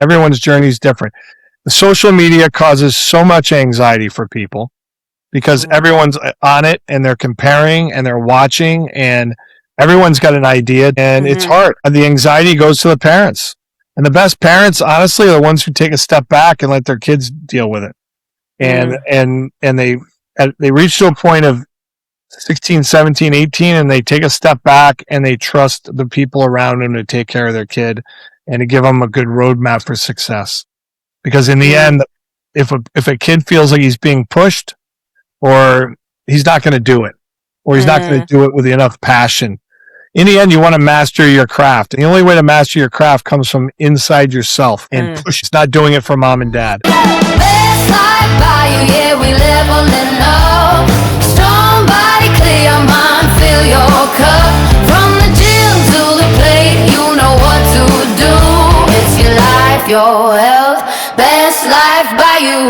Everyone's journey is different. The social media causes so much anxiety for people because everyone's on it and they're comparing and they're watching and everyone's got an idea and it's hard. The anxiety goes to the parents. And the best parents, honestly, are the ones who take a step back and let their kids deal with it. And they reach to a point of 16, 17, 18, and they take a step back and they trust the people around them to take care of their kid and to give them a good roadmap for success. Because in the end, if a kid feels like he's being pushed, or he's not going to do it, or he's not going to do it with enough passion, in the end, you want to master your craft. And the only way to master your craft comes from inside yourself and push. It's not doing it for mom and dad. Best life by you, yeah, we level and up. Strong body, clear mind, fill your cup. From the gym to the plate, you know what to do. It's your life, your health. Best life by you.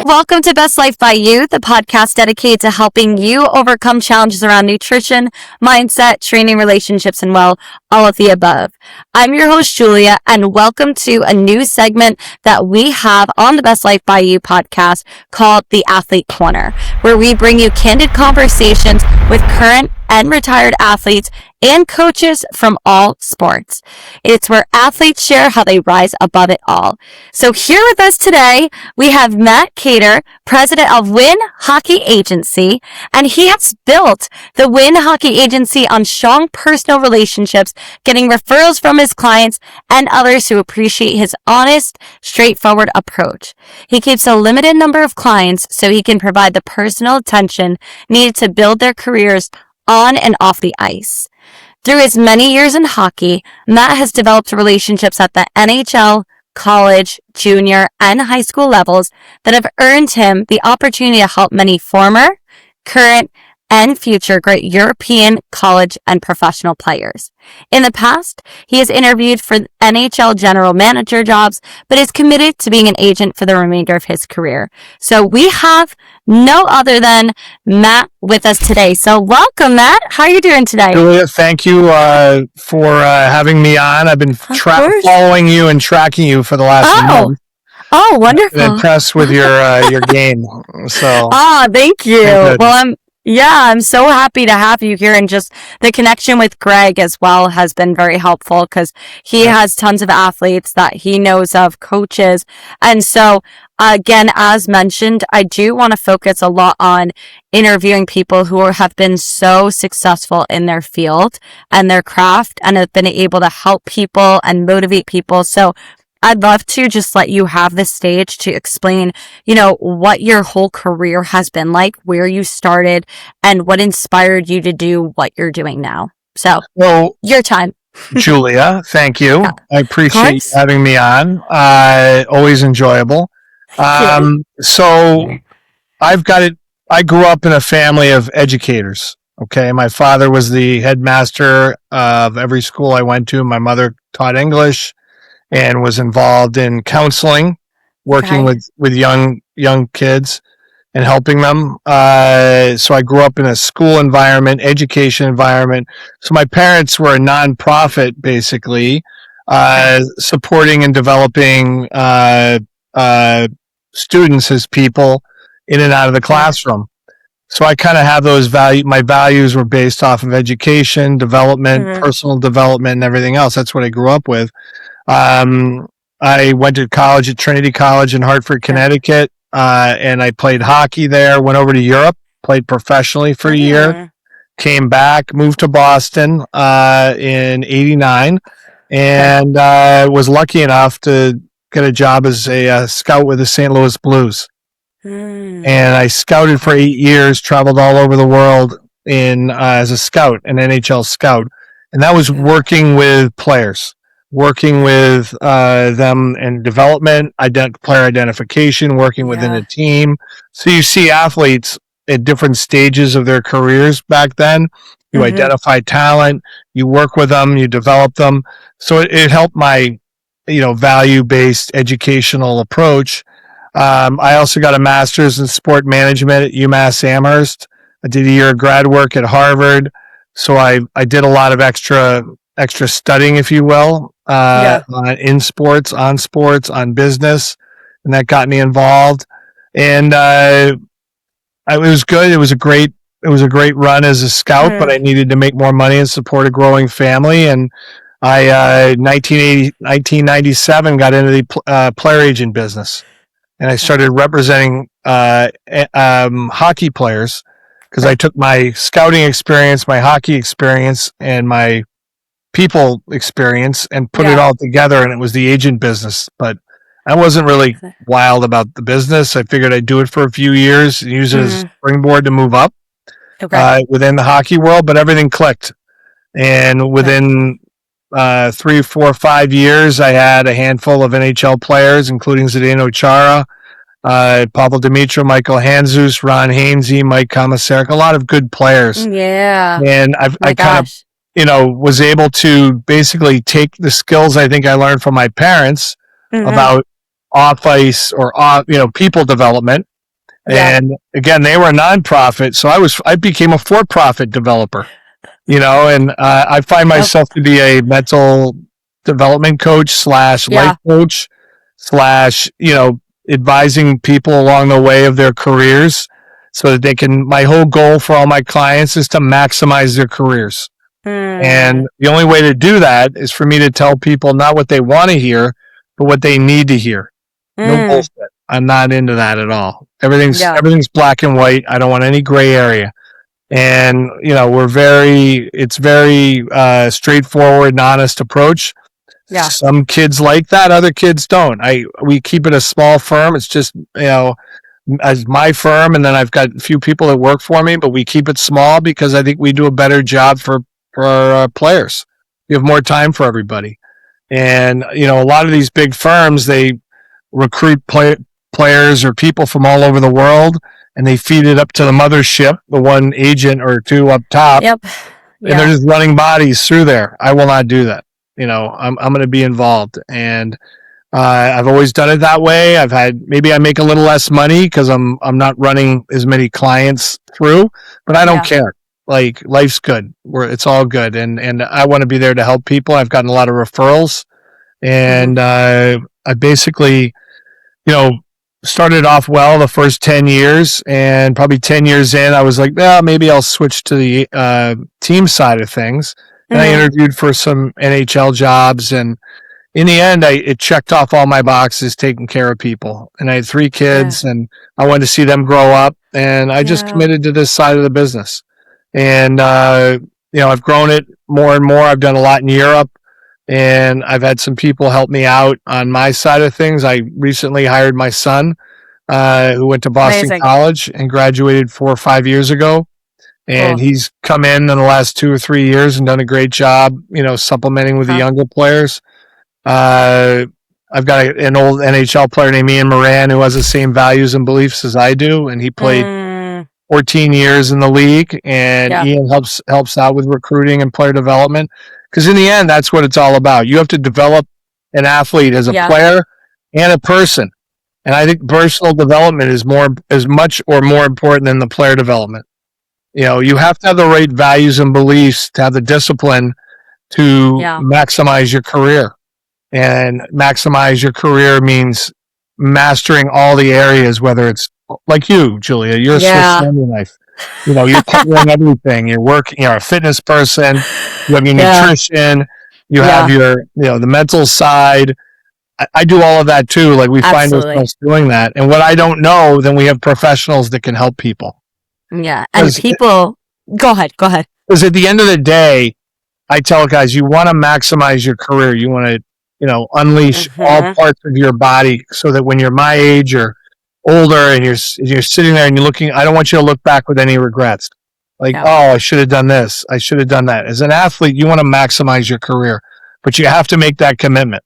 Welcome to Best Life by You, the podcast dedicated to helping you overcome challenges around nutrition, mindset, training, relationships, and well, all of the above. I'm your host, Julia, and welcome to a new segment that we have on the Best Life by You podcast called The Athlete Corner, where we bring you candid conversations with current and retired athletes and coaches from all sports. It's where athletes share how they rise above it all. So here with us today, we have Matt Keator, president of Win Hockey Agency, and he has built the Win Hockey Agency on strong personal relationships, getting referrals from his clients and others who appreciate his honest, straightforward approach. He keeps a limited number of clients so he can provide the personal attention needed to build their careers on and off the ice. Through his many years in hockey, Matt has developed relationships at the NHL, college, junior, and high school levels that have earned him the opportunity to help many former, current, and future great European college and professional players. In the past, he has interviewed for NHL general manager jobs, but is committed to being an agent for the remainder of his career. So we have no other than Matt with us today. So welcome, Matt. How are you doing today? Julia, thank you for having me on. I've been following you and tracking you for the last month. Oh, wonderful. I'm impressed with your game. So. Thank you. Well, I'm so happy to have you here, and just the connection with Greg as well has been very helpful because he has tons of athletes that he knows of, coaches. And so, again, as mentioned, I do want to focus a lot on interviewing people who have been so successful in their field and their craft and have been able to help people and motivate people. So I'd love to just let you have the stage to explain, what your whole career has been like, where you started, and what inspired you to do what you're doing now. So, your time. Julia, thank you. Yeah. I appreciate you having me on. Always enjoyable. So I've got it. I grew up in a family of educators. Okay. My father was the headmaster of every school I went to. My mother taught English and was involved in counseling, working with young kids and helping them. So I grew up in a school environment, education environment. So my parents were a nonprofit, basically, supporting and developing students as people in and out of the classroom. So I kind of have those values. My values were based off of education, development, personal development, and everything else. That's what I grew up with. I went to college at Trinity College in Hartford, Connecticut, and I played hockey there, went over to Europe, played professionally for a year, came back, moved to Boston in 89, and was lucky enough to get a job as a scout with the St. Louis Blues. And I scouted for 8 years, traveled all over the world as a scout, an NHL scout. And that was working with players. Working with them in development, player identification, working within a team. So you see athletes at different stages of their careers back then. You identify talent, you work with them, you develop them. So it helped my, value-based educational approach. I also got a master's in sport management at UMass Amherst. I did a year of grad work at Harvard. So I did a lot of extra studying, if you will, in sports, on business, and that got me involved. And it was good. It was a great run as a scout, but I needed to make more money and support a growing family. And I 1997 got into the player agent business, and I started representing hockey players, because I took my scouting experience, my hockey experience, and my people experience and put it all together, and it was the agent business. But I wasn't really wild about the business. I figured I'd do it for a few years, use it as a springboard to move up within the hockey world, but everything clicked. And within 3, 4, 5 years, I had a handful of NHL players, including Zdeno Chára, Pavel Demitra, Michael Handzus, Ron Hainsey, Mike Komisarek, a lot of good players. Yeah. And I kind of, was able to basically take the skills I think I learned from my parents about off ice or people development. And again, they were a nonprofit, so I became a for-profit developer. And I find myself to be a mental development coach / life coach / advising people along the way of their careers, so that they can. My whole goal for all my clients is to maximize their careers. And the only way to do that is for me to tell people not what they want to hear, but what they need to hear. No bullshit. I'm not into that at all. Everything's black and white. I don't want any gray area. And it's very straightforward and honest approach. Some kids like that, other kids don't. We keep it a small firm. It's just as my firm, and then I've got a few people that work for me, but we keep it small because I think we do a better job for our players. We have more time for everybody. And a lot of these big firms, they recruit players or people from all over the world, and they feed it up to the mothership, the one agent or two up top. Yep. And they're just running bodies through there. I will not do that. I'm going to be involved. And I've always done it that way. Maybe I make a little less money because I'm not running as many clients through, but I don't care. Like, life's good. It's all good. And I want to be there to help people. I've gotten a lot of referrals, and I basically, started off well the first 10 years, and probably 10 years in, I was like, well, maybe I'll switch to the team side of things. And I interviewed for some NHL jobs, and in the end, it checked off all my boxes, taking care of people. And I had 3 kids, and I wanted to see them grow up, and I just committed to this side of the business. And I've grown it more and more. I've done a lot in Europe, and I've had some people help me out on my side of things. I recently hired my son, who went to Boston College and graduated 4 or 5 years ago. And he's come in the last 2 or 3 years and done a great job, supplementing with the younger players. I've got an old NHL player named Ian Moran who has the same values and beliefs as I do, and he played 14 years in the league, and Ian helps out with recruiting and player development, because in the end, that's what it's all about. You have to develop an athlete as a player and a person, and I think personal development is much or more important than the player development. You have to have the right values and beliefs to have the discipline to maximize your career. And maximize your career means mastering all the areas, whether it's like you, Julia, you're a Swiss Army knife. You're covering everything. You're a fitness person. You have your nutrition. You have your, the mental side. I do all of that too. Like, we find ourselves doing that. And what I don't know, then we have professionals that can help people. Yeah. And people, go ahead. Because at the end of the day, I tell guys, you want to maximize your career. You want to, unleash all parts of your body, so that when you're my age or older and you're sitting there and you're looking, I don't want you to look back with any regrets. Like, oh, I should have done this. I should have done that. As an athlete, you want to maximize your career, but you have to make that commitment.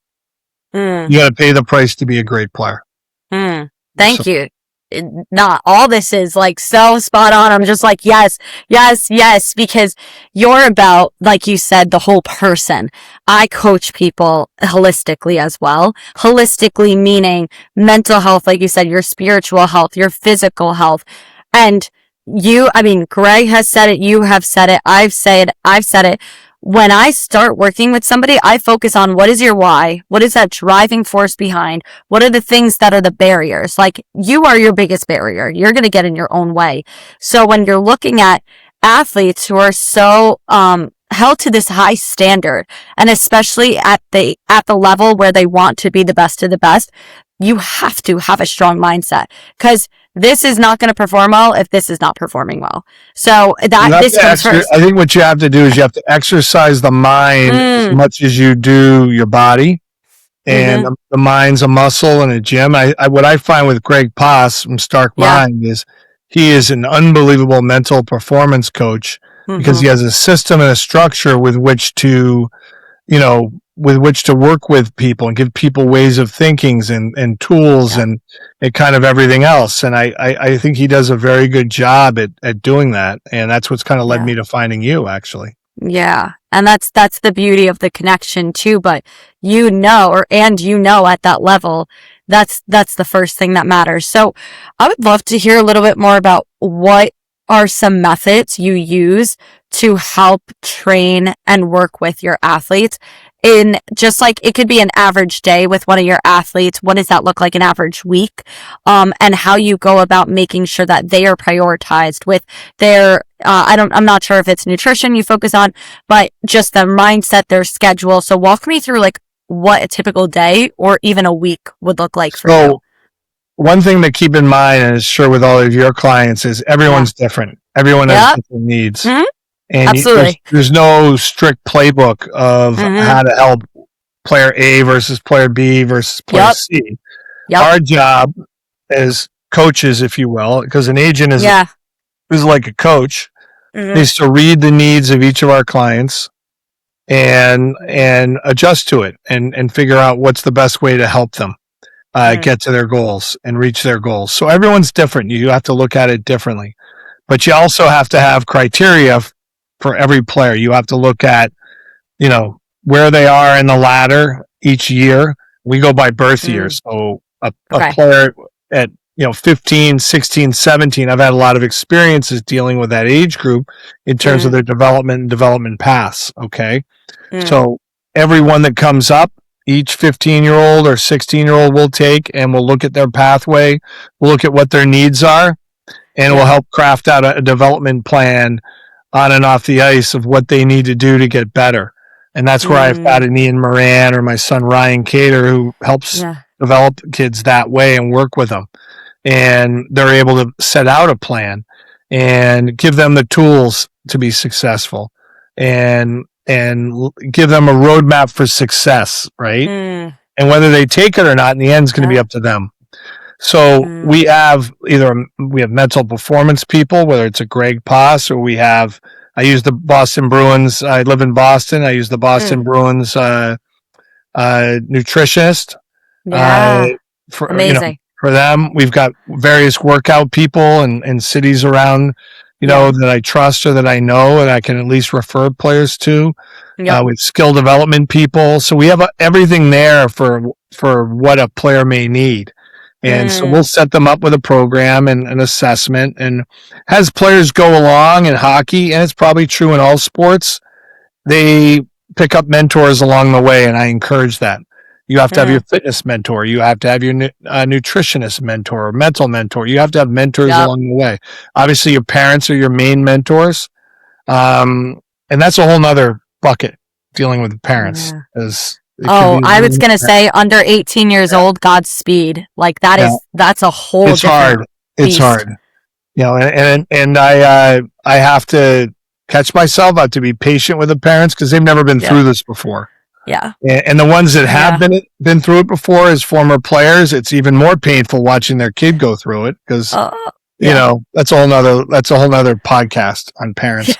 You got to pay the price to be a great player. Thank you. Not all this is like so spot on. I'm just like, yes, because you're about, like you said, the whole person. I coach people holistically as well. Holistically meaning mental health, like you said, your spiritual health, your physical health. And Greg has said it, you have said it, I've said it. When I start working with somebody, I focus on what is your why? What is that driving force behind? What are the things that are the barriers? Like, you are your biggest barrier. You're going to get in your own way. So when you're looking at athletes who are so, held to this high standard, and especially at the level where they want to be the best of the best, you have to have a strong mindset, because this is not going to perform well if this is not performing well. So this comes first. I think what you have to do is you have to exercise the mind as much as you do your body. And the mind's a muscle in a gym. What I find with Greg Paas from Stark Mind is he is an unbelievable mental performance coach, because he has a system and a structure with which to work with people and give people ways of thinking and tools and kind of everything else. And I think he does a very good job at doing that. And that's what's kind of led me to finding you, actually. Yeah. And that's the beauty of the connection too. But at that level, that's the first thing that matters. So I would love to hear a little bit more about what are some methods you use to help train and work with your athletes, in just like, it could be an average day with one of your athletes. What does that look like an average week? And how you go about making sure that they are prioritized with their, I'm not sure if it's nutrition you focus on, but just their mindset, their schedule. So walk me through like what a typical day or even a week would look like for you. One thing to keep in mind, and sure with all of your clients, is everyone's different. Everyone has different needs. Mm-hmm. And absolutely. There's no strict playbook of how to help player A versus player B versus player C. Our job as coaches, if you will, because an agent is like a coach, is to read the needs of each of our clients and adjust to it and figure out what's the best way to help them get to their goals and reach their goals. So everyone's different. You have to look at it differently. But you also have to have criteria for every player. You have to look at, where they are in the ladder each year. We go by birth years. So a player at, 15, 16, 17, I've had a lot of experiences dealing with that age group in terms of their development and development paths. Okay. So everyone that comes up, each 15-year-old or 16-year-old will take, and we'll look at their pathway. We'll look at what their needs are, and we'll help craft out a development plan on and off the ice of what they need to do to get better. And that's where I've got an Ian Moran or my son Ryan Keator, who helps develop kids that way and work with them. And they're able to set out a plan and give them the tools to be successful and give them a roadmap for success, right? And whether they take it or not in the end is going to be up to them. So we have mental performance people, whether it's a Greg Paas, or I use the Boston Bruins. I live in Boston. I use the Boston Bruins nutritionist. Amazing. For them, we've got various workout people in cities around, that I trust or that I know and I can at least refer players to. We have skill development people. So we have everything there for what a player may need. And so we'll set them up with a program and an assessment. And as players go along in hockey, and it's probably true in all sports, they pick up mentors along the way, and I encourage that. You have to have your fitness mentor. You have to have your nutritionist mentor or mental mentor. You have to have mentors along the way. Obviously, your parents are your main mentors. And that's a whole nother bucket, dealing with parents. I was going to say under 18 years old, Godspeed. Like that's a whole It's hard. It's hard. And I have to catch myself. I have to be patient with the parents because they've never been through this before. Yeah. And the ones that have been through it before as former players, it's even more painful watching their kid go through it because that's a whole nother podcast on parents.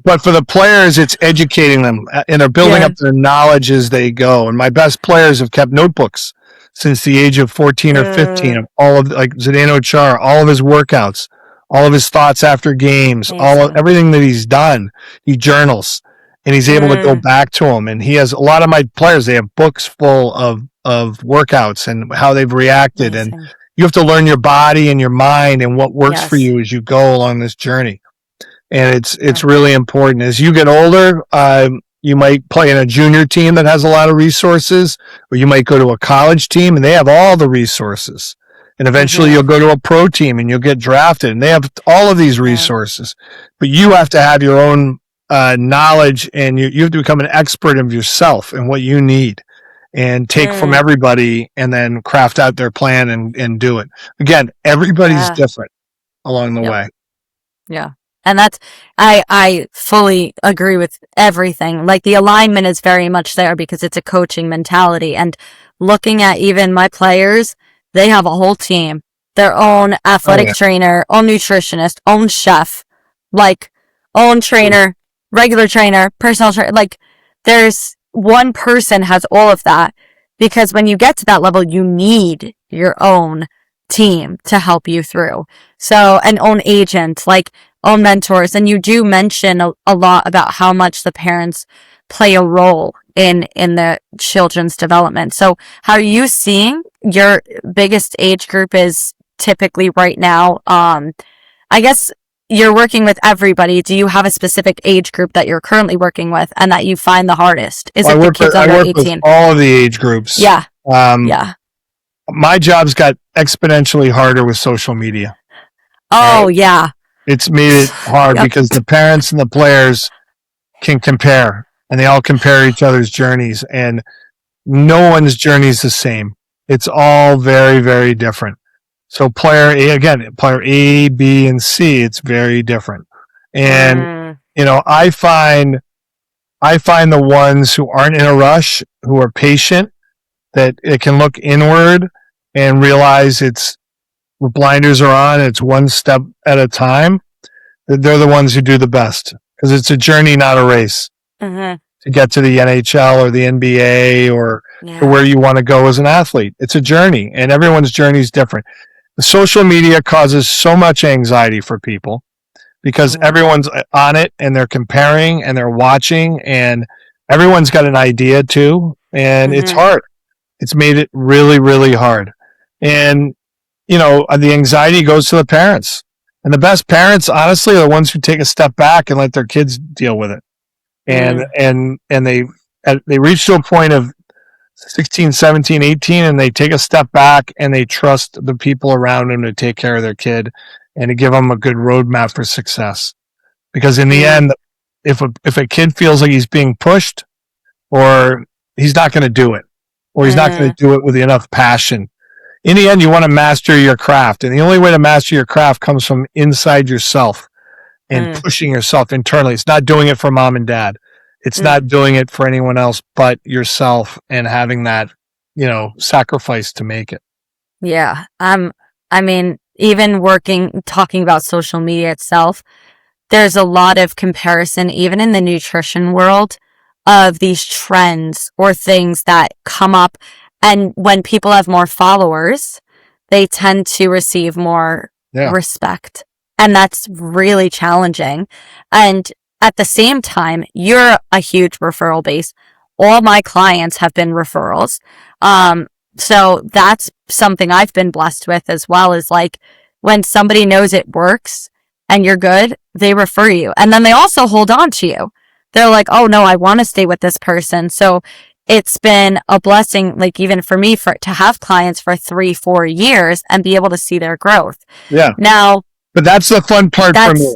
But for the players, it's educating them and they're building up their knowledge as they go. And my best players have kept notebooks since the age of 14 or 15 of all of, like Zdeno Chára, all of his workouts, all of his thoughts after games, everything that he's done. He journals. And he's able to go back to them. And he has a lot of my players, they have books full of workouts and how they've reacted. And you have to learn your body and your mind and what works Yes. for you as you go along this journey. And it's really important. As you get older, you might play in a junior team that has a lot of resources, or you might go to a college team and they have all the resources. And eventually you'll go to a pro team and you'll get drafted and they have all of these resources. But you have to have your own knowledge, and you have to become an expert of yourself and what you need, and take from everybody and then craft out their plan and do it. Again, everybody's different along the way. Yeah. And that's, I fully agree with everything. Like, the alignment is very much there because it's a coaching mentality. And looking at even my players, they have a whole team, their own athletic trainer, own nutritionist, own chef, like own trainer, regular trainer, personal trainer. Like, there's one person has all of that, because when you get to that level, you need your own team to help you through. So, an own agent, like own mentors. And you do mention a lot about how much the parents play a role in the children's development. So how are you seeing your biggest age group is typically right now? I guess you're working with everybody. Do you have a specific age group that you're currently working with and that you find the hardest? Is it the kids under 18? With all of the age groups. Yeah. My job's got exponentially harder with social media. Oh, yeah. It's made it hard because the parents and the players can compare, and they all compare each other's journeys, and no one's journey is the same. It's all very, very different. So player A, B, and C, it's very different. And, I find the ones who aren't in a rush, who are patient, that it can look inward and realize it's, with blinders are on, it's one step at a time, they're the ones who do the best, because it's a journey, not a race. To get to the NHL or the NBA or to where you want to go as an athlete. It's a journey, and everyone's journey is different. The social media causes so much anxiety for people because everyone's on it and they're comparing and they're watching, and everyone's got an idea too, and it's hard. It's made it really, really hard. And the anxiety goes to the parents. And the best parents, honestly, are the ones who take a step back and let their kids deal with it. And they reach to a point of 16, 17, 18, and they take a step back and they trust the people around them to take care of their kid and to give them a good roadmap for success. Because in the end, if a kid feels like he's being pushed, or he's not going to do it, or he's not going to do it with enough passion. In the end, you want to master your craft. And the only way to master your craft comes from inside yourself and pushing yourself internally. It's not doing it for mom and dad. It's not doing it for anyone else but yourself, and having that, sacrifice to make it. Yeah. I mean, even talking about social media itself, there's a lot of comparison, even in the nutrition world, of these trends or things that come up. And when people have more followers, they tend to receive more respect. And that's really challenging. And at the same time, you're a huge referral base. All my clients have been referrals. So that's something I've been blessed with as well, is like, when somebody knows it works and you're good, they refer you. And then they also hold on to you. They're like, oh no, I want to stay with this person. So it's been a blessing, like even for me, to have clients for 3-4 years and be able to see their growth. Yeah. Now, but that's the fun part for me.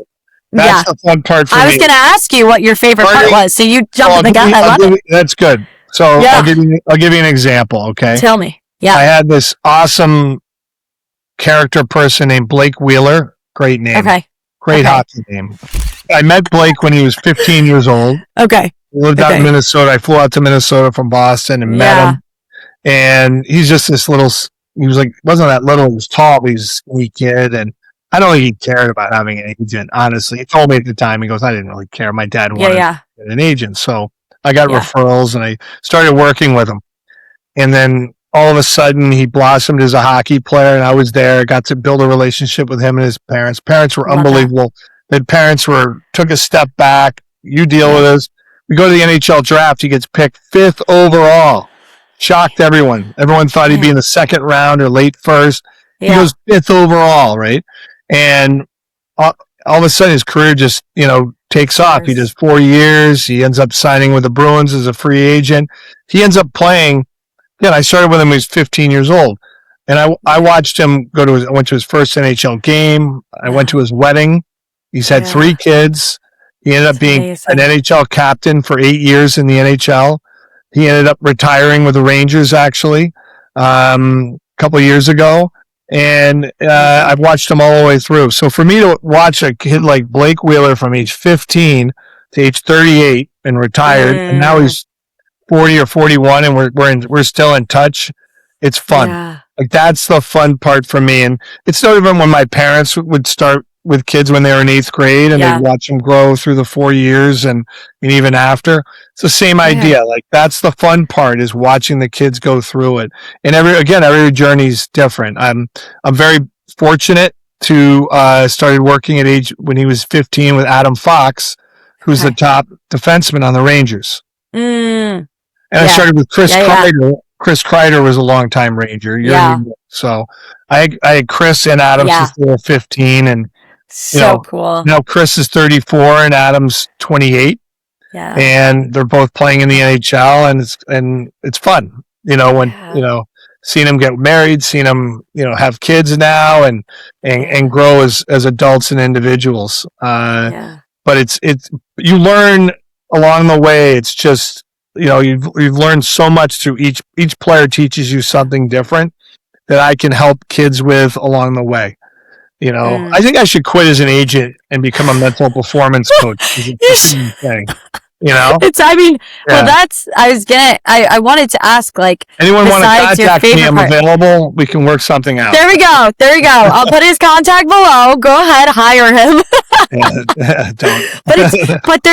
That's the fun part for me. I was going to ask you what your favorite part was. So you jumped in the gun. I love it. That's good. So I'll give you an example. Okay. Tell me. Yeah. I had this awesome character person named Blake Wheeler. Great name. Okay. Great hockey name. I met Blake when he was 15 years old. Okay. He lived out in Minnesota. I flew out to Minnesota from Boston and met him. And he's just this little, he was like, wasn't that little, he was tall, but he was a skinny kid. And I don't think he cared about having an agent, honestly. He told me at the time, he goes, I didn't really care. My dad wanted to get an agent. So I got referrals and I started working with him. And then all of a sudden he blossomed as a hockey player, and I was there, got to build a relationship with him and his parents. Parents were unbelievable. The parents took a step back. You deal with us. We go to the NHL draft. He gets picked 5th overall. Shocked everyone. Everyone thought he'd be in the 2nd round or late 1st. He goes 5th overall, right? And all of a sudden his career just, takes off. He does 4 years. He ends up signing with the Bruins as a free agent. He ends up playing. Yeah, I started with him when he was 15 years old. And I watched him I went to his first NHL game. I went to his wedding. He's had 3 kids. He ended up being an NHL captain for 8 years in the NHL. He ended up retiring with the Rangers, actually, a couple of years ago. And I've watched him all the way through. So for me to watch a kid like Blake Wheeler from age 15 to age 38 and retired, and now he's 40 or 41, and we're still in touch. It's fun. Yeah. Like, that's the fun part for me. And it's not even when my parents would start with kids when they were in 8th grade, and they'd watch them grow through the 4 years and even after. It's the same idea. Like, that's the fun part, is watching the kids go through it. And every journey's different. I'm very fortunate to started working when he was 15 with Adam Fox, who's the top defenseman on the Rangers. And I started with Chris Kreider. Chris Kreider was a longtime Ranger. So I had Chris and Adam since they were 15, and cool. Now Chris is 34 and Adam's 28. Yeah. And they're both playing in the NHL, and it's fun. Seeing them get married, seeing them, have kids now and grow as adults and individuals. But it's you learn along the way. It's just, you've learned so much through each player teaches you something different that I can help kids with along the way. I think I should quit as an agent and become a mental performance coach. It's the same thing. Well, I wanted to ask, like, anyone want to contact me? I'm available. We can work something out. There we go. I'll put his contact below. Go ahead, hire him. Don't. But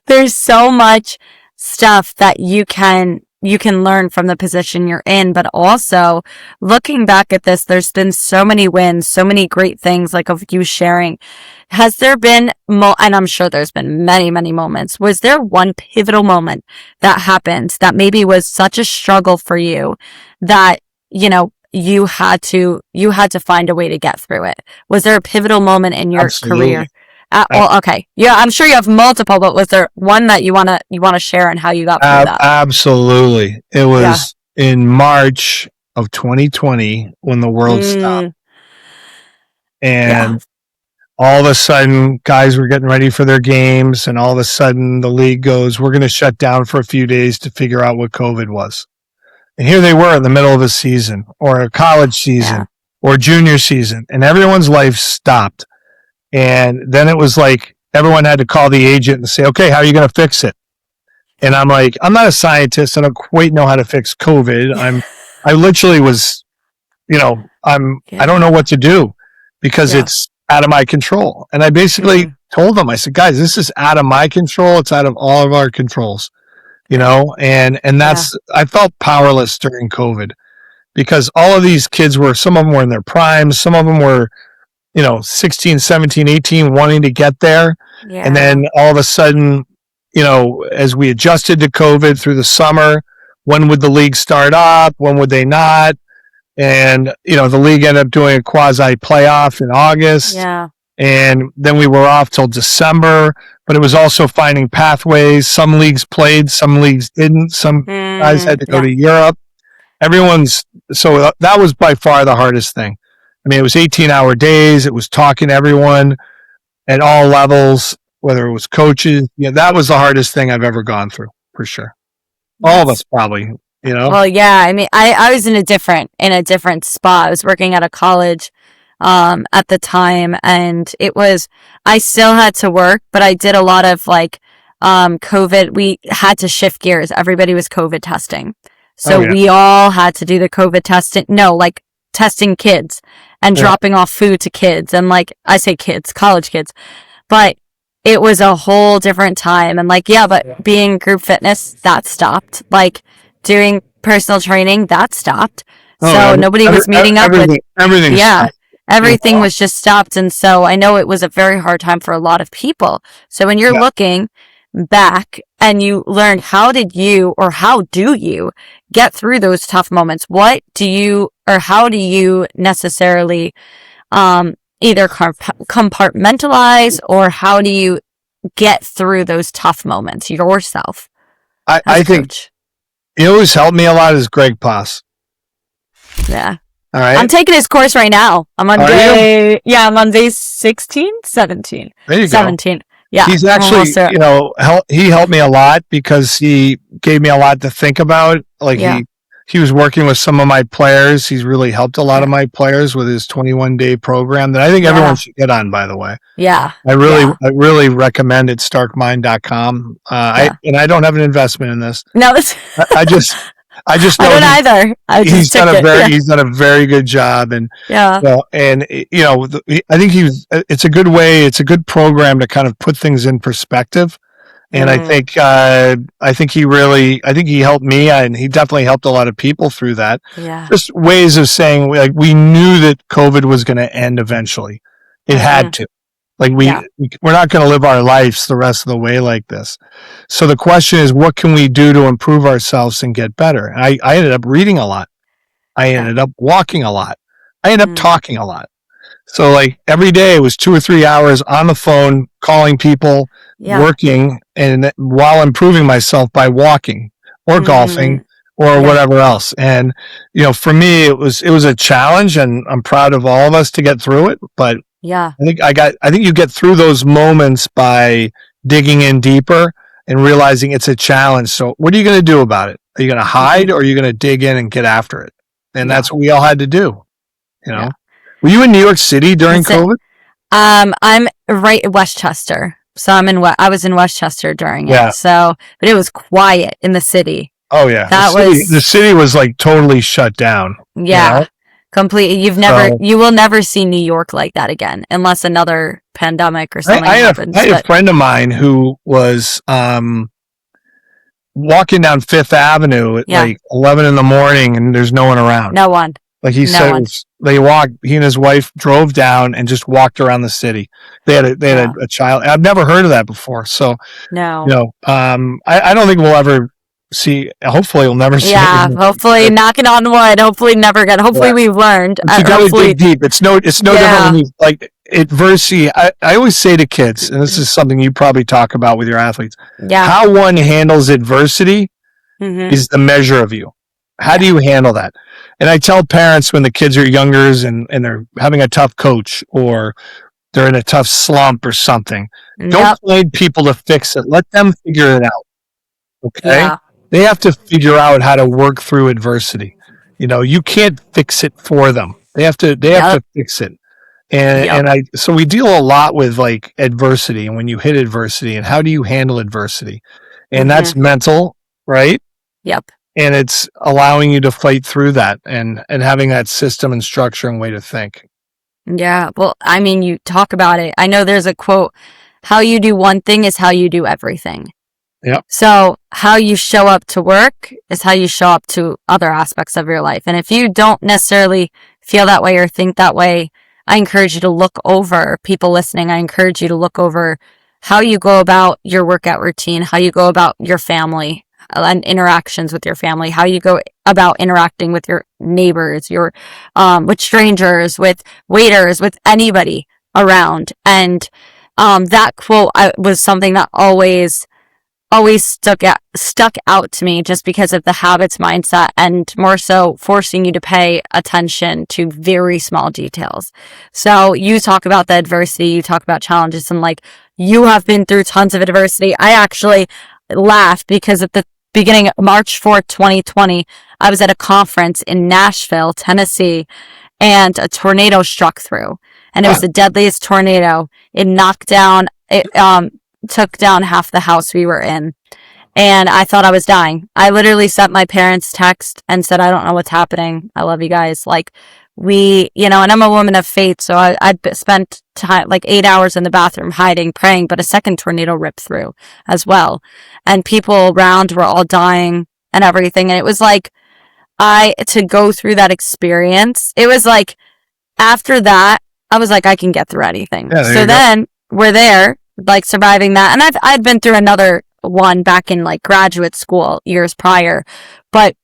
there's so much stuff that you can learn from the position you're in, but also looking back at this, there's been so many wins, so many great things, like, of you sharing. Has there been, and I'm sure there's been many, many moments, was there one pivotal moment that happened that maybe was such a struggle for you that, you had to find a way to get through it? Was there a pivotal moment in your career? Okay. Yeah, I'm sure you have multiple, but was there one that you want to share and how you got through that? Absolutely. It was in March of 2020 when the world stopped. And all of a sudden, guys were getting ready for their games, and all of a sudden the league goes, we're going to shut down for a few days to figure out what COVID was. And here they were in the middle of a season, or a college season, or junior season, and everyone's life stopped. And then it was like everyone had to call the agent and say, okay, how are you going to fix it? And I'm like, I'm not a scientist. I don't quite know how to fix COVID. I literally was, I don't know what to do because it's out of my control. And I basically told them, I said, guys, this is out of my control. It's out of all of our controls, and that's, I felt powerless during COVID because all of these kids some of them were in their primes. Some of them were, 16, 17, 18, wanting to get there. Yeah. And then all of a sudden, as we adjusted to COVID through the summer, when would the league start up? When would they not? And, the league ended up doing a quasi playoff in August. Yeah. And then we were off till December, but it was also finding pathways. Some leagues played, some leagues didn't. Some guys had to go to Europe. So that was by far the hardest thing. I mean, it was 18-hour days. It was talking to everyone at all levels, whether it was coaches. That was the hardest thing I've ever gone through, for sure. All of us probably, Well, yeah. I mean, I was in a different spot. I was working at a college at the time, and I still had to work, but I did a lot of COVID. We had to shift gears. Everybody was COVID testing. So we all had to do the COVID testing. No, testing kids and dropping off food to kids. And I say kids, college kids, but it was a whole different time. And but being group fitness, that stopped. Doing personal training, that stopped. Nobody was meeting up with everything. Yeah. Everything was just stopped. And so I know it was a very hard time for a lot of people. So when you're looking, back and you learned, how do you get through those tough moments? How do you necessarily either compartmentalize, or how do you get through those tough moments yourself? I think it always helped me a lot is Greg Pass. Yeah. All right. I'm taking his course right now. I'm on I'm on day 16, 17. There you 17. Go. Yeah. He's actually, he helped me a lot because he gave me a lot to think about. Like he was working with some of my players. He's really helped a lot of my players with his 21-day program that I think everyone should get on, by the way. Yeah. I really recommend it, starkmind.com. I don't have an investment in this. No, I just know I don't either. He's done a very good job, and I think it's a good way. It's a good program to kind of put things in perspective. And I think he helped me, and he definitely helped a lot of people through that. Yeah. Just ways of saying, like, we knew that COVID was going to end eventually. It had to. Like we're not going to live our lives the rest of the way like this. So the question is, what can we do to improve ourselves and get better? And I ended up reading a lot. I ended up walking a lot. I ended up talking a lot. So like every day it was 2 or 3 hours on the phone, calling people, working, and while improving myself by walking or golfing or whatever else. And, for me, it was a challenge, and I'm proud of all of us to get through it. But I think you get through those moments by digging in deeper and realizing it's a challenge. So what are you going to do about it? Are you going to hide, or are you going to dig in and get after it? And that's what we all had to do. Were you in New York City during COVID? I'm right in Westchester. So I was in Westchester during it. So, but it was quiet in the city. Oh yeah. The city was like totally shut down. Yeah. Completely. You will never see New York like that again, unless another pandemic or something happens. I had a friend of mine who was walking down Fifth Avenue at like 11 in the morning, and there's no one around. No one. Like he said, he and his wife drove down and just walked around the city. They had a child. I've never heard of that before. So, I don't think we'll ever see. Hopefully we'll never see. Yeah. Hopefully, knocking on wood. Hopefully never again. Hopefully we've learned. You got to dig deep. It's no different when you, like, adversity. I always say to kids, and this is something you probably talk about with your athletes. Yeah. How one handles adversity is the measure of you. How do you handle that? And I tell parents when the kids are younger and they're having a tough coach, or they're in a tough slump or something, don't blame people to fix it. Let them figure it out. Okay? Yeah. They have to figure out how to work through adversity. You can't fix it for them. They have to fix it. And so we deal a lot with like adversity, and when you hit adversity, and how do you handle adversity? And that's mental, right? Yep. And it's allowing you to fight through that and having that system and structure and way to think. Yeah. Well, I mean, you talk about it. I know there's a quote, how you do one thing is how you do everything. Yep. So how you show up to work is how you show up to other aspects of your life. And if you don't necessarily feel that way or think that way, I encourage you to look over, people listening, I encourage you to look over how you go about your workout routine, how you go about your family and interactions with your family, how you go about interacting with your neighbors, with strangers, with waiters, with anybody around. And that quote was something that always stuck out to me, just because of the habits mindset, and more so forcing you to pay attention to very small details. So you talk about the adversity, you talk about challenges, and like, you have been through tons of adversity. I actually laughed because at the beginning of March 4th, 2020, I was at a conference in Nashville, Tennessee, and a tornado struck through, and it was the deadliest tornado. It took down half the house we were in, and I thought I was dying. I literally sent my parents text and said, I don't know what's happening. I love you guys. Like, and I'm a woman of faith, so I spent time, like 8 hours in the bathroom hiding, praying, but a second tornado ripped through as well. And people around were all dying and everything. And it was like, to go through that experience, it was like, after that, I was like, I can get through anything. Yeah, so then we're there. like surviving that. And I'd been through another one back in like graduate school years prior, but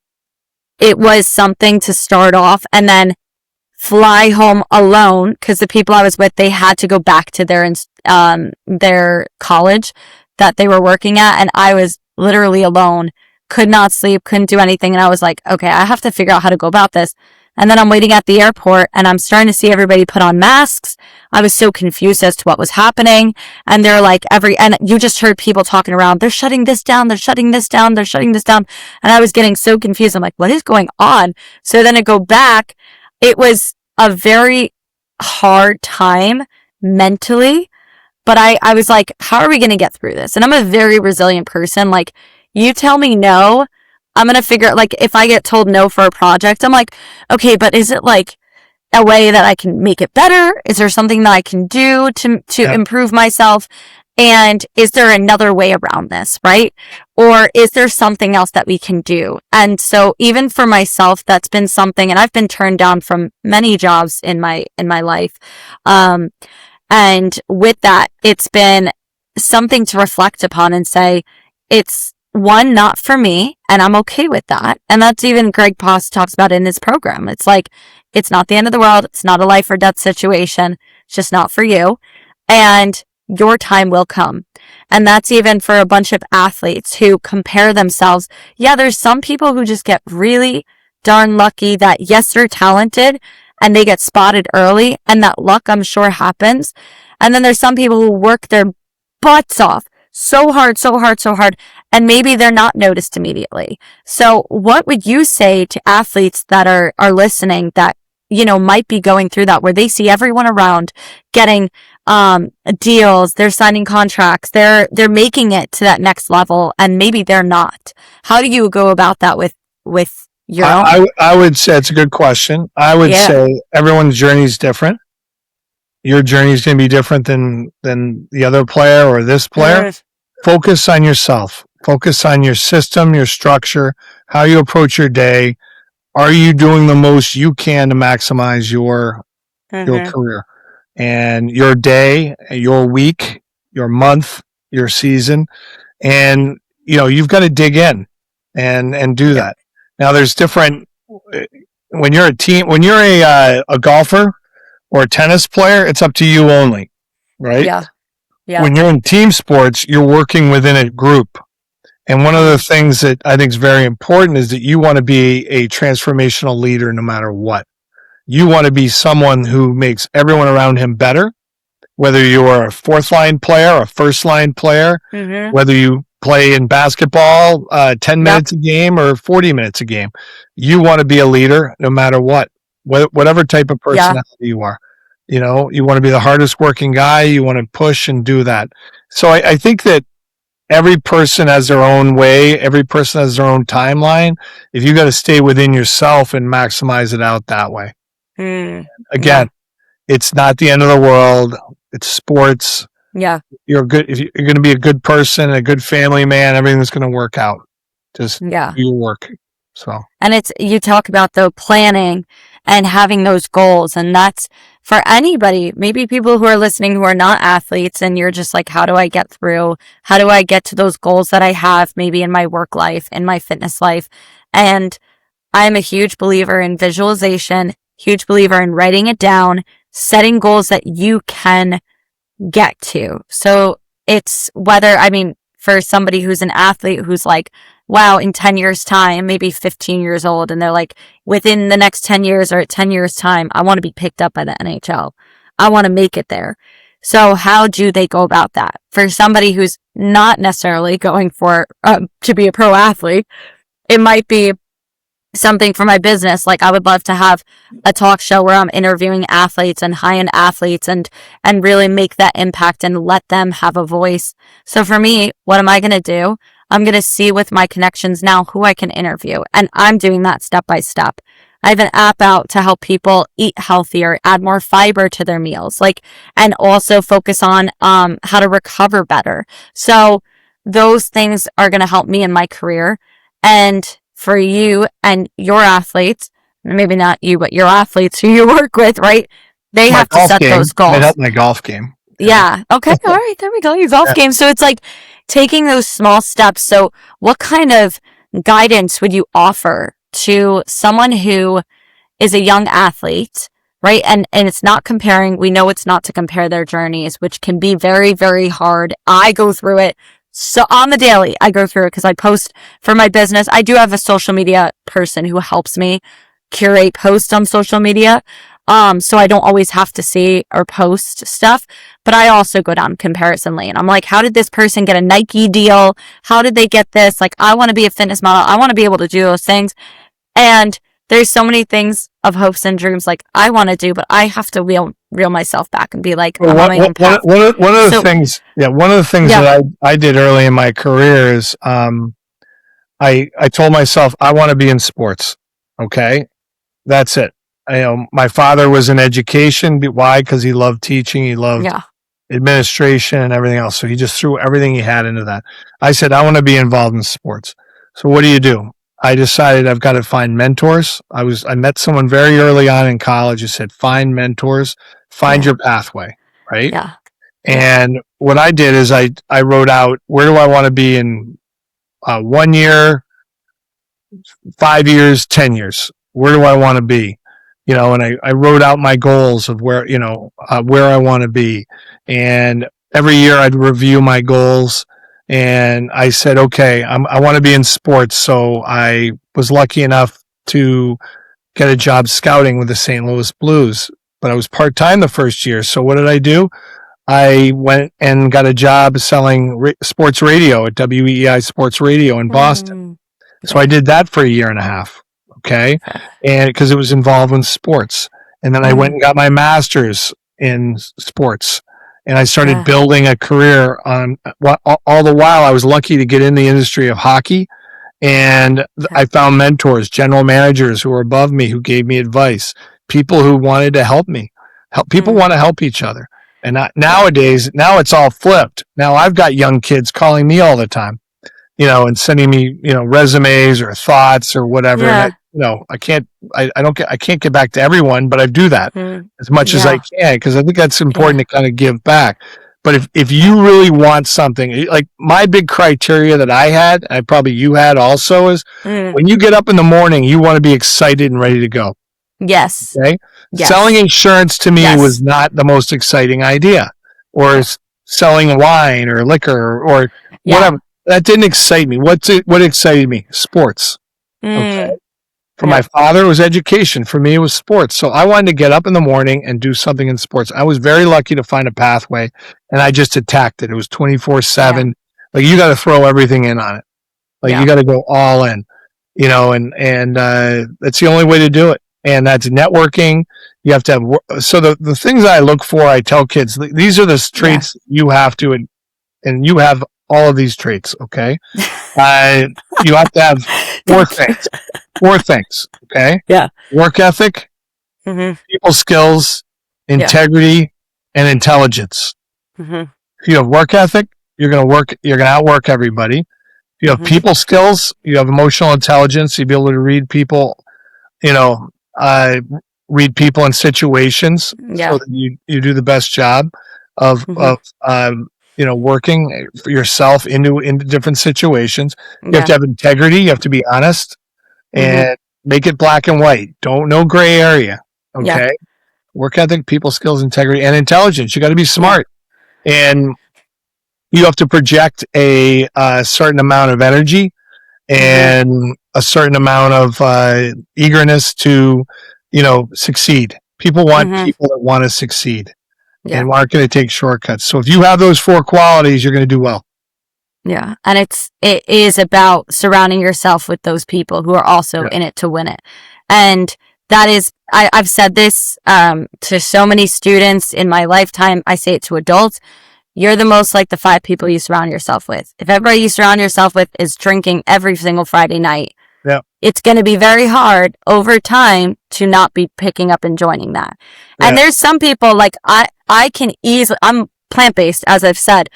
it was something to start off and then fly home alone because the people I was with, they had to go back to their college that they were working at. And I was literally alone, could not sleep, couldn't do anything. And I was like, okay, I have to figure out how to go about this. And then I'm waiting at the airport and I'm starting to see everybody put on masks. I was so confused as to what was happening. And they're like and you just heard people talking around, they're shutting this down, they're shutting this down, they're shutting this down. And I was getting so confused. I'm like, what is going on? So then I go back. It was a very hard time mentally, but I was like, how are we going to get through this? And I'm a very resilient person. Like, you tell me no, I'm going to figure out, like, if I get told no for a project, I'm like, okay, but is it like a way that I can make it better? Is there something that I can do to improve myself? And is there another way around this, right? Or is there something else that we can do? And so even for myself, that's been something, and I've been turned down from many jobs in my life. And with that, it's been something to reflect upon and say, it's one, not for me, and I'm okay with that. And that's even Greg Poss talks about in his program. It's like, it's not the end of the world. It's not a life or death situation. It's just not for you. And your time will come. And that's even for a bunch of athletes who compare themselves. Yeah, there's some people who just get really darn lucky that, yes, they're talented and they get spotted early, and that luck, I'm sure, happens. And then there's some people who work their butts off so hard, and maybe they're not noticed immediately. So what would you say to athletes that are listening that, you know, might be going through that, where they see everyone around getting deals, they're signing contracts, they're making it to that next level, and maybe they're not? How do you go about that with your own? I would say it's a good question. I would say everyone's journey is different. Your journey is going to be different than the other player or this player. Focus on yourself. Focus on your system, your structure, how you approach your day. Are you doing the most you can to maximize your career and your day, your week, your month, your season? And, you know, you've got to dig in and do that. Now, there's different, when you're a golfer or a tennis player, it's up to you only, right? Yeah. When you're in team sports, you're working within a group. And one of the things that I think is very important is that you want to be a transformational leader no matter what. You want to be someone who makes everyone around him better, whether you're a fourth line player, a first line player, whether you play in basketball 10 minutes a game or 40 minutes a game. You want to be a leader no matter whatever type of personality you are. You know, you want to be the hardest working guy. You want to push and do that. So I think that every person has their own way. Every person has their own timeline. If you got to stay within yourself and maximize it out that way. Again, it's not the end of the world. It's sports. Yeah. You're good. If you're going to be a good person, a good family man, everything's going to work out. Just do your work. So, and you talk about the planning and having those goals, and that's for anybody, maybe people who are listening who are not athletes, and you're just like, how do I get through? How do I get to those goals that I have maybe in my work life, in my fitness life? And I'm a huge believer in visualization, huge believer in writing it down, setting goals that you can get to. So it's for somebody who's an athlete who's like, wow, in 10 years time, maybe 15 years old, and they're like, within the next 10 years or at 10 years time, I want to be picked up by the NHL. I want to make it there. So how do they go about that? For somebody who's not necessarily going for to be a pro athlete, it might be something for my business. Like, I would love to have a talk show where I'm interviewing athletes and high-end athletes and really make that impact and let them have a voice. So for me, what am I going to do? I'm going to see with my connections now who I can interview. And I'm doing that step by step. I have an app out to help people eat healthier, add more fiber to their meals, and also focus on how to recover better. So those things are going to help me in my career. And for you and your athletes, maybe not you, but your athletes who you work with, right? They have to set those goals. Might help my golf game. Okay. Yeah. Okay. All right. There we go. Your golf game. So it's like taking those small steps. So what kind of guidance would you offer to someone who is a young athlete, right? And it's not comparing. We know it's not to compare their journeys, which can be very, very hard. I go through it. So on the daily, I go through it because I post for my business. I do have a social media person who helps me curate posts on social media. So I don't always have to see or post stuff, but I also go down comparison lane. I'm like, how did this person get a Nike deal? How did they get this? Like, I want to be a fitness model. I want to be able to do those things. And there's so many things of hopes and dreams like I want to do, but I have to reel myself back and be like, I'm on my own path. One of the things that I did early in my career is, I told myself I want to be in sports. Okay. That's it. My father was in education. Why? Because he loved teaching. He loved administration and everything else. So he just threw everything he had into that. I said, I want to be involved in sports. So what do? I decided I've got to find mentors. I met someone very early on in college who said, find mentors, find your pathway. Right. Yeah. And what I did is I wrote out, where do I want to be in 1 year, 5 years, 10 years? Where do I want to be? And I wrote out my goals of where I want to be. And every year I'd review my goals. And I said, okay, I want to be in sports. So I was lucky enough to get a job scouting with the St. Louis Blues. But I was part-time the first year. So what did I do? I went and got a job selling sports radio at WEEI Sports Radio in Boston. So I did that for a year and a half. Okay. And because it was involved in sports. And then I went and got my master's in sports. And I started building a career on all the while. I was lucky to get in the industry of hockey. And I found mentors, general managers who were above me, who gave me advice, people who wanted to help me. People want to help each other. And nowadays, now it's all flipped. Now I've got young kids calling me all the time, and sending me, resumes or thoughts or whatever. Yeah. And I can't get back to everyone, but I do that as much as I can, because I think that's important to kind of give back. But if you really want something, like my big criteria that I had, and probably you had also, is when you get up in the morning, you want to be excited and ready to go. Yes. Okay. Yes. Selling insurance to me was not the most exciting idea, or selling wine or liquor or whatever. That didn't excite me. What excited me? Sports. Okay. For my father, it was education. For me, it was sports. So I wanted to get up in the morning and do something in sports. I was very lucky to find a pathway, and I just attacked it. It was 24/7. Like, you got to throw everything in on it. Like, you got to go all in, and that's the only way to do it. And that's networking. You have to have, so the things I look for, I tell kids, these are the traits you have to, and you have all of these traits. Okay. You have to have four things. Okay. Yeah. Work ethic, people skills, integrity, and intelligence. If you have work ethic, you're going to outwork everybody. If you have people skills, you have emotional intelligence, you'll be able to read people, read people in situations so that you do the best job of working for yourself into different situations. You have to have integrity. You have to be honest and make it black and white. No gray area. Okay. Work ethic, people skills, integrity, and intelligence. You got to be smart, and you have to project a certain amount of energy and a certain amount of eagerness to, succeed. People want people that want to succeed and aren't going to take shortcuts. So if you have those four qualities, you're going to do well. Yeah. And it is about surrounding yourself with those people who are also in it to win it. And that is, I've said this to so many students in my lifetime. I say it to adults. You're the most like the 5 people you surround yourself with. If everybody you surround yourself with is drinking every single Friday night, it's going to be very hard over time to not be picking up and joining that. And there's some people like I can easily, I'm plant-based, as I've said.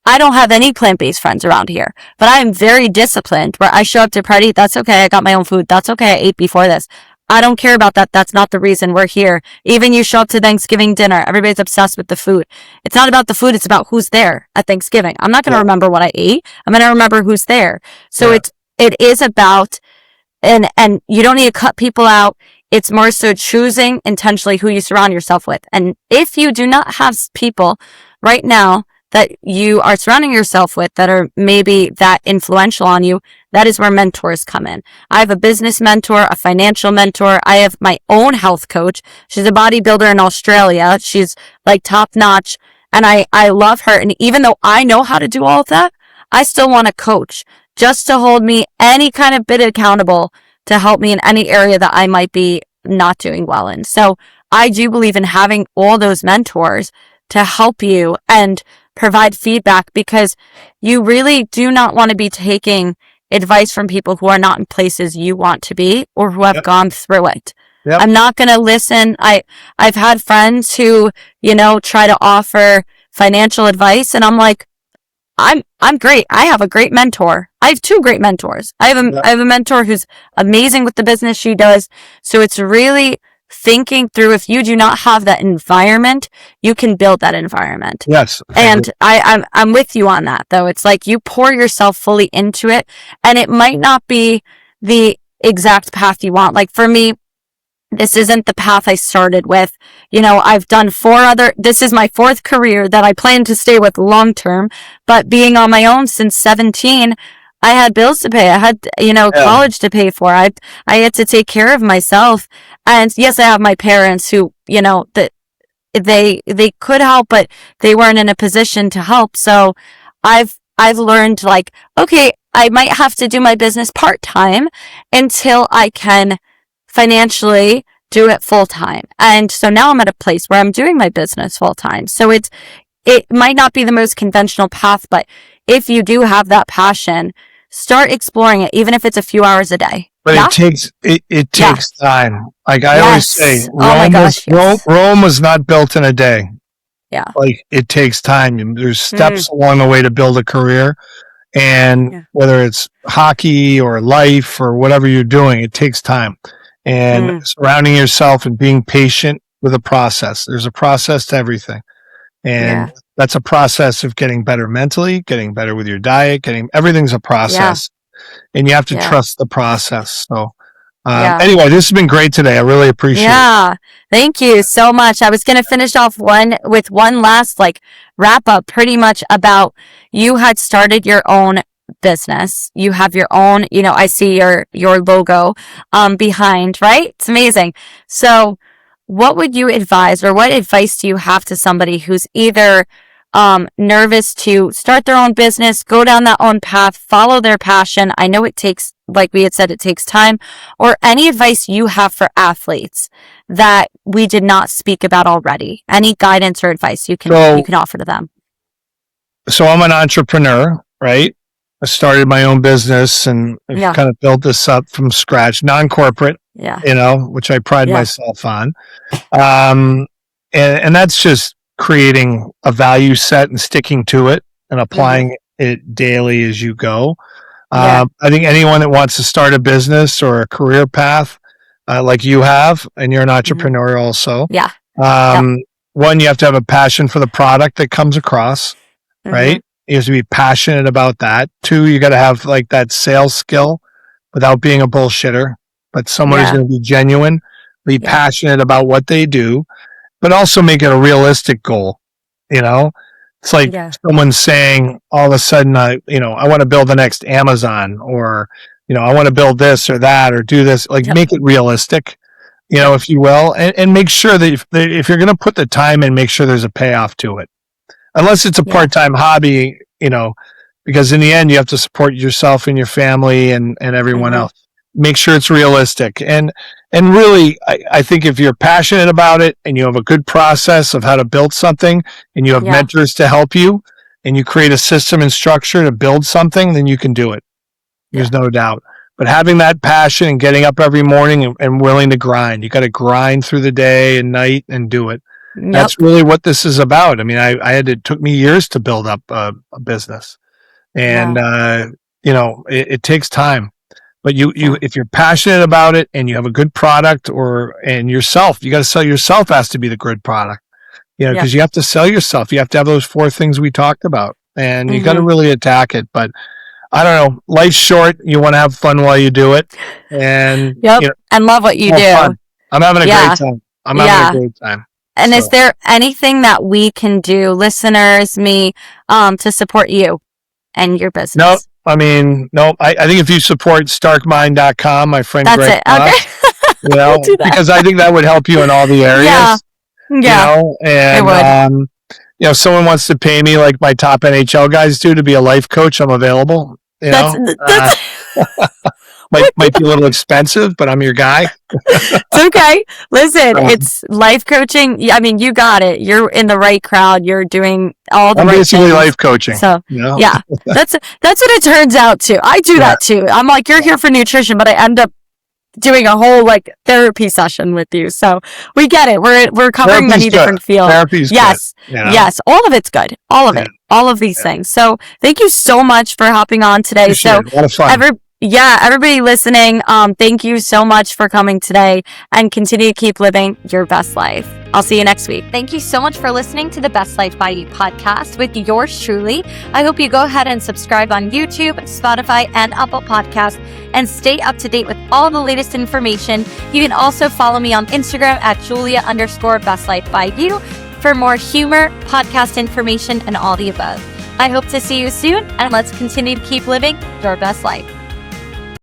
I don't have any plant-based friends around here, but I am very disciplined where I show up to a party. That's okay. I got my own food. That's okay. I ate before this. I don't care about that. That's not the reason we're here. Even you show up to Thanksgiving dinner, everybody's obsessed with the food. It's not about the food. It's about who's there at Thanksgiving. I'm not going to remember what I ate. I'm going to remember who's there. So it is about, and you don't need to cut people out. It's more so choosing intentionally who you surround yourself with. And if you do not have people right now that you are surrounding yourself with that are maybe that influential on you, that is where mentors come in. I have a business mentor, a financial mentor. I have my own health coach. She's a bodybuilder in Australia. She's like top notch. And I love her. And even though I know how to do all of that, I still want a coach just to hold me any kind of bit accountable to help me in any area that I might be not doing well in. So I do believe in having all those mentors to help you and provide feedback, because you really do not want to be taking advice from people who are not in places you want to be or who have gone through it. I'm not going to listen. I've had friends who, try to offer financial advice, and I'm like, I'm great. I have a great mentor. I have two great mentors. I have a mentor who's amazing with the business she does. So it's really thinking through, if you do not have that environment, you can build that environment. Yes. And I'm with you on that, though. It's like you pour yourself fully into it, and it might not be the exact path you want. Like for me, this isn't the path I started with. I've done this is my fourth career that I plan to stay with long term, but being on my own since 17, I had bills to pay. I had, college to pay for. I had to take care of myself. And yes, I have my parents who, that they could help, but they weren't in a position to help. So I've learned, like, okay, I might have to do my business part-time until I can financially do it full-time. And so now I'm at a place where I'm doing my business full-time. So it might not be the most conventional path, but if you do have that passion, start exploring it, even if it's a few hours a day. But it takes time. Like I always say, Rome was not built in a day. Yeah. Like it takes time. There's steps along the way to build a career. And whether it's hockey or life or whatever you're doing, it takes time. And surrounding yourself and being patient with a process. There's a process to everything. And that's a process of getting better mentally, getting better with your diet, everything's a process. And you have to trust the process. So anyway, this has been great today. I really appreciate it. Yeah. Thank you so much. I was going to finish off with one last wrap up, pretty much about, you had started your own business. You have your own, I see your logo behind, right? It's amazing. So what would you advise, or what advice do you have to somebody who's either nervous to start their own business, go down that own path, follow their passion? I know it takes, like we had said, it takes time. Or any advice you have for athletes that we did not speak about already? Any guidance or advice you can offer to them? So I'm an entrepreneur, right? I started my own business and I've kind of built this up from scratch, non-corporate, which I pride myself on. And that's just creating a value set and sticking to it and applying it daily as you go. I think anyone that wants to start a business or a career path, like you have, and you're an entrepreneur also. Yeah. One, you have to have a passion for the product that comes across, right? You have to be passionate about that. Two, you got to have that sales skill without being a bullshitter, but someone who's going to be genuine, be passionate about what they do, but also make it a realistic goal. It's like someone saying all of a sudden, I want to build the next Amazon, or, I want to build this or that, or do this, make it realistic, if you will, and make sure that if you're going to put the time in, make sure there's a payoff to it. Unless it's a part-time hobby, because in the end you have to support yourself and your family and everyone else. Make sure it's realistic. And really, I think if you're passionate about it and you have a good process of how to build something, and you have mentors to help you, and you create a system and structure to build something, then you can do it. There's no doubt. But having that passion and getting up every morning and willing to grind, you got to grind through the day and night and do it. That's really what this is about. I mean, it took me years to build up a business, and it takes time, But if you're passionate about it and you have a good product and yourself, you got to sell yourself has to be the good product, because you have to sell yourself. You have to have those 4 things we talked about, and you got to really attack it. But I don't know, life's short. You want to have fun while you do it, and and love what you do. Fun. I'm having a great time. I'm having a great time. And is there anything that we can do, listeners, me, to support you and your business? No. I think if you support starkmind.com, my friend Greg, okay. Because I think that would help you in all the areas. Yeah. And if someone wants to pay me like my top NHL guys do to be a life coach, I'm available. That's might be a little expensive, but I'm your guy. It's okay. Listen, it's life coaching. I mean, you got it. You're in the right crowd. You're doing all the right things. I'm basically life coaching. So, yeah, that's what it turns out to. I do that too. I'm like, you're here for nutrition, but I end up doing a whole like therapy session with you. So we get it. We're covering many different fields. Therapy's good. Yes. All of it's good. All of it. All of these things. So thank you so much for hopping on today. Appreciate it. A lot of fun. Everybody listening, thank you so much for coming today and continue to keep living your best life. I'll see you next week. Thank you so much for listening to the Best Life by You podcast with yours truly. I hope you go ahead and subscribe on YouTube, Spotify, and Apple Podcasts and stay up to date with all the latest information. You can also follow me on Instagram at Julia_BestLifeByYou for more humor, podcast information, and all the above. I hope to see you soon, and let's continue to keep living your best life.